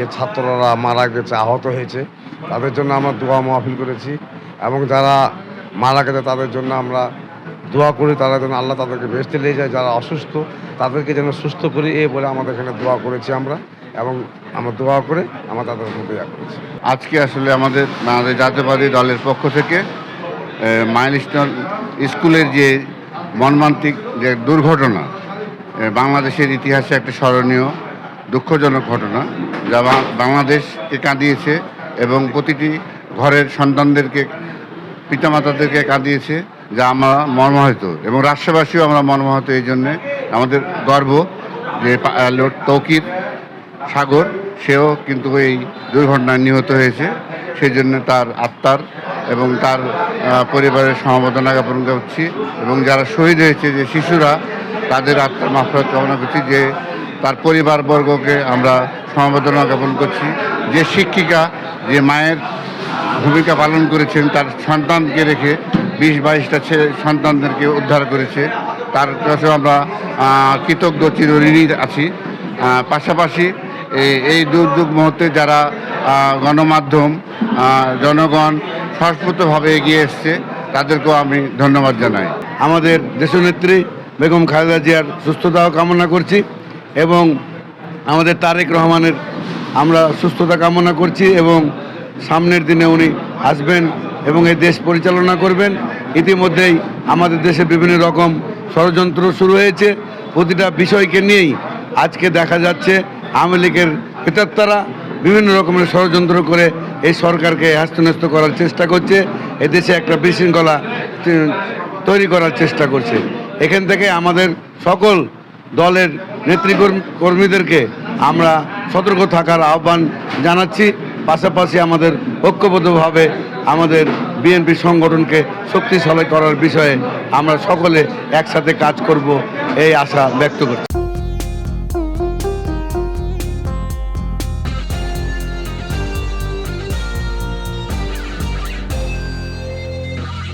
যে ছাত্ররা মারা গেছে, আহত হয়েছে, তাদের জন্য আমরা দোয়া মাহফিল করেছি এবং যারা মারা গেছে তাদের জন্য আমরা দোয়া করি, তারা যেন আল্লাহ তাদেরকে বেহেশতে নিয়ে যায়। যারা অসুস্থ তাদেরকে যেন সুস্থ করি এই বলে আমাদের এখানে দোয়া করেছি আমরা, এবং আমরা দোয়া করে আমরা তাদের মধ্যে করেছি। আজকে আসলে আমাদের বাংলাদেশ জাতীয়তাবাদী দলের পক্ষ থেকে মাইলস্টোন স্কুলের যে মর্মান্তিক যে দুর্ঘটনা, বাংলাদেশের ইতিহাসে একটা স্মরণীয় দুঃখজনক ঘটনা, যা বাংলাদেশকে কাঁদিয়েছে এবং প্রতিটি ঘরের সন্তানদেরকে, পিতামাতাদেরকে কাঁদিয়েছে, যা আমরা মর্মাহত, এবং রাষ্ট্রবাসীও আমরা মর্মাহত। এই জন্যে আমাদের গর্ব যে তৌকির সাগর সেও কিন্তু এই দুর্ঘটনায় নিহত হয়েছে। সেই জন্য তার আত্মার এবং তার পরিবারের সমবেদনা জ্ঞাপন করছি, এবং যারা শহীদ হয়েছে যে শিশুরা, তাদের আত্মার মাগফিরাত কামনা করছি। যে তার পরিবারবর্গকে আমরা সমবেদনা জ্ঞাপন করছি। যে শিক্ষিকা যে মায়ের ভূমিকা পালন করেছেন, তার সন্তানকে রেখে 20-22টা সন্তানদেরকে উদ্ধার করেছে, তার কাছে আমরা কৃতজ্ঞ চিরঋণী আছি। পাশাপাশি এই দুর্যোগ মুহূর্তে যারা গণমাধ্যম, জনগণ স্বস্ফূর্তভাবে এগিয়ে এসছে, তাদেরকেও আমি ধন্যবাদ জানাই। আমাদের দেশনেত্রী বেগম খালেদা জিয়ার সুস্থতাও কামনা করছি, এবং আমাদের তারেক রহমানের আমরা সুস্থতা কামনা করছি, এবং সামনের দিনে উনি আসবেন এবং এই দেশ পরিচালনা করবেন। ইতিমধ্যেই আমাদের দেশে বিভিন্ন রকম ষড়যন্ত্র শুরু হয়েছে। প্রতিটা বিষয়কে নিয়েই আজকে দেখা যাচ্ছে আওয়ামী লীগের প্রেতাত্মারা বিভিন্ন রকমের ষড়যন্ত্র করে এই সরকারকে হ্যাস্তন্যস্ত করার চেষ্টা করছে, এদেশে একটা বিশৃঙ্খলা তৈরি করার চেষ্টা করছে। এখান থেকে আমাদের সকল দলের নেতৃকর্মীদেরকে আমরা সতর্ক থাকার আহ্বান জানাচ্ছি। পাশাপাশি আমাদের ঐক্যবদ্ধভাবে আমাদের বিএনপি সংগঠনকে শক্তিশালী করার বিষয়ে আমরা সকলে একসাথে কাজ করব এই আশা ব্যক্ত করছি।